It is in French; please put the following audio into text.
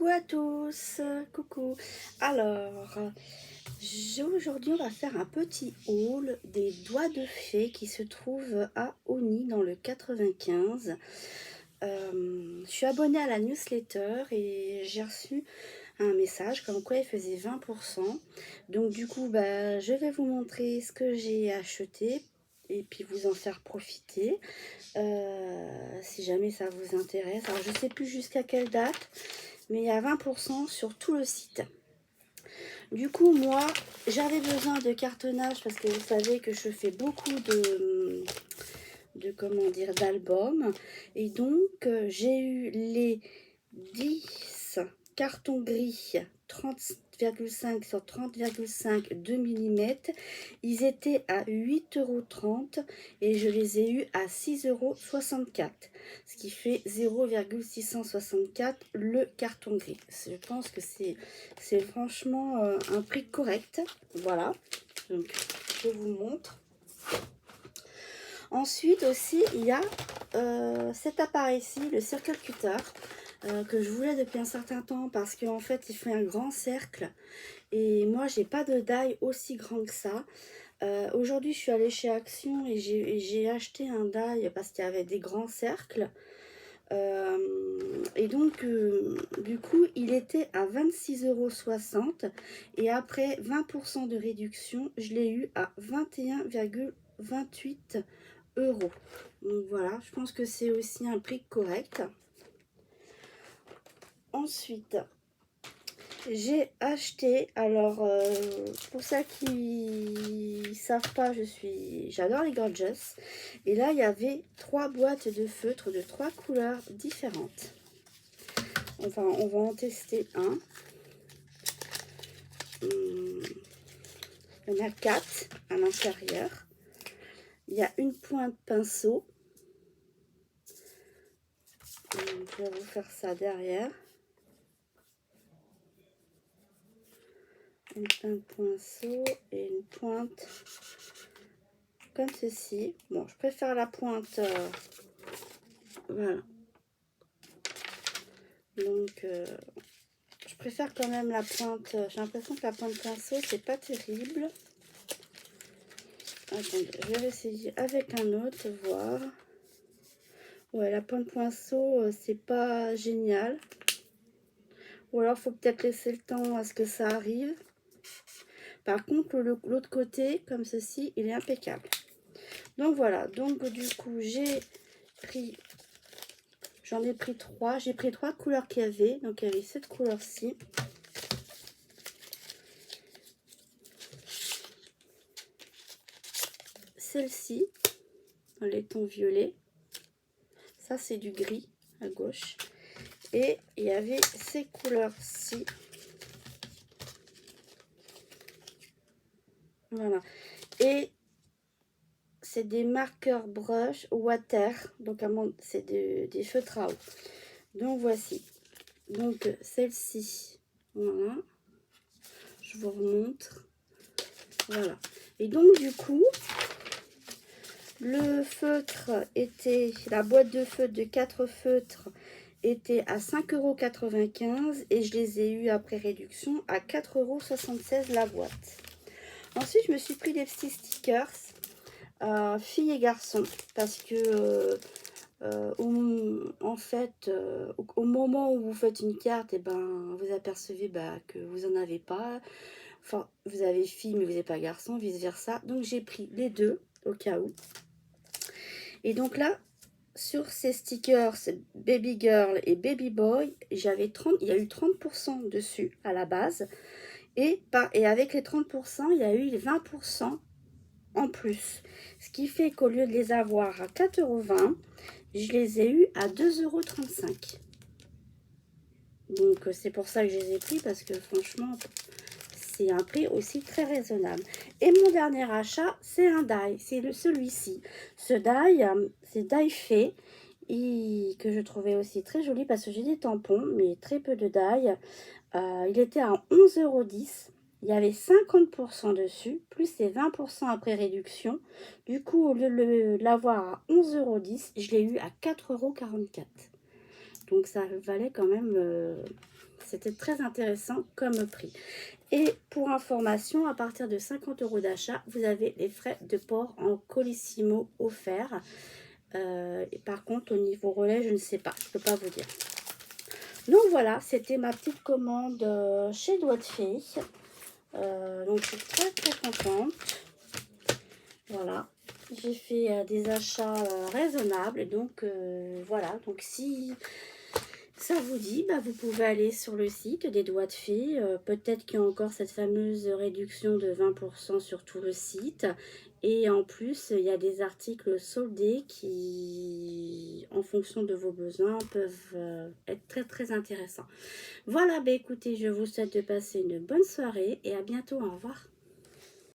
Coucou à tous, coucou. Alors, aujourd'hui on va faire un petit haul des doigts de fée qui se trouvent à Osny dans le 95. Je suis abonnée à la newsletter et j'ai reçu un message comme quoi il faisait 20%. Donc du coup, je vais vous montrer ce que j'ai acheté et puis vous en faire profiter si jamais ça vous intéresse. Alors je sais plus jusqu'à quelle date, mais il y a 20% sur tout le site. Du coup, moi, j'avais besoin de cartonnage parce que vous savez que je fais beaucoup comment dire, d'albums. Et donc, j'ai eu les 10 cartons gris 30,5 sur 30,5 2 mm. Ils étaient à 8,30 € et je les ai eus à 6,64 €, ce qui fait 0,664 le carton gris. Je pense que c'est franchement un prix correct. Voilà, donc je vous montre. Ensuite aussi, il y a cet appareil-ci, le Circle Cutter, que je voulais depuis un certain temps parce qu'en fait, il fait un grand cercle. Et moi, j'ai pas de die aussi grand que ça. Aujourd'hui, je suis allée chez Action et j'ai acheté un die parce qu'il y avait des grands cercles. Et donc, du coup, il était à 26,60 € et après 20% de réduction, je l'ai eu à 21,28 €. Donc voilà, je pense que c'est aussi un prix correct. Ensuite, j'ai acheté, alors pour ceux qui savent pas, j'adore les Gorgeous. Et là, il y avait 3 boîtes de feutres de 3 couleurs différentes. Enfin, on va en tester un. Il y en a 4 à l'intérieur. Il y a une pointe pinceau. Je vais vous faire ça derrière. Une pointe pinceau et une pointe comme ceci. Bon, je préfère la pointe. Voilà. Donc, je préfère quand même la pointe. J'ai l'impression que la pointe pinceau, c'est pas terrible. Attendez, je vais essayer avec un autre, voir. Ouais, la pointe pinceau, c'est pas génial. Ou alors, faut peut-être laisser le temps à ce que ça arrive. Par contre, l'autre côté, comme ceci, il est impeccable. Donc voilà, donc du coup, j'en ai pris 3. J'ai pris 3 couleurs qu'il y avait. Donc il y avait cette couleur-ci. Celle-ci, dans les tons violets. Ça, c'est du gris à gauche. Et il y avait ces couleurs-ci. Voilà. Et c'est des marqueurs brush water. Donc, c'est des feutres à eau. Donc, voici. Donc, celle-ci. Voilà. Je vous remontre. Voilà. Et donc, du coup, le feutre était, la boîte de feutre de 4 feutres était à 5,95 € et je les ai eu après réduction à 4,76 € la boîte. Ensuite, je me suis pris des petits stickers filles et garçons parce que en fait, au moment où vous faites une carte, et ben, vous apercevez que vous n'en avez pas. Enfin, vous avez fille mais vous n'avez pas garçon, vice versa. Donc j'ai pris les deux au cas où. Et donc là, sur ces stickers Baby Girl et Baby Boy, il y a eu 30% dessus à la base. Et avec les 30%, il y a eu les 20% en plus. Ce qui fait qu'au lieu de les avoir à 4,20 €, je les ai eu à 2,35 €. Donc c'est pour ça que je les ai pris, parce que franchement, c'est un prix aussi très raisonnable. Et mon dernier achat, c'est un die, c'est celui-ci. Ce die, c'est die fait, que je trouvais aussi très joli parce que j'ai des tampons, mais très peu de die. Il était à 11,10 €. Il y avait 50% dessus, plus les 20% après réduction. Du coup, au lieu de l'avoir à 11,10 €, je l'ai eu à 4,44 €. Donc ça valait quand même, c'était très intéressant comme prix. Et pour information, à partir de 50 € d'achat, vous avez les frais de port en Colissimo offerts. Et par contre, au niveau relais, je ne sais pas, je ne peux pas vous dire. Donc voilà, c'était ma petite commande chez Doigts de Fée. Donc je suis très contente. Voilà, j'ai fait des achats raisonnables. Donc voilà, donc si ça vous dit, bah, vous pouvez aller sur le site des Doigts de Fée. Peut-être qu'il y a encore cette fameuse réduction de 20% sur tout le site. Et en plus, il y a des articles soldés qui, en fonction de vos besoins, peuvent être très intéressants. Voilà, bah, écoutez, je vous souhaite de passer une bonne soirée et à bientôt. Au revoir.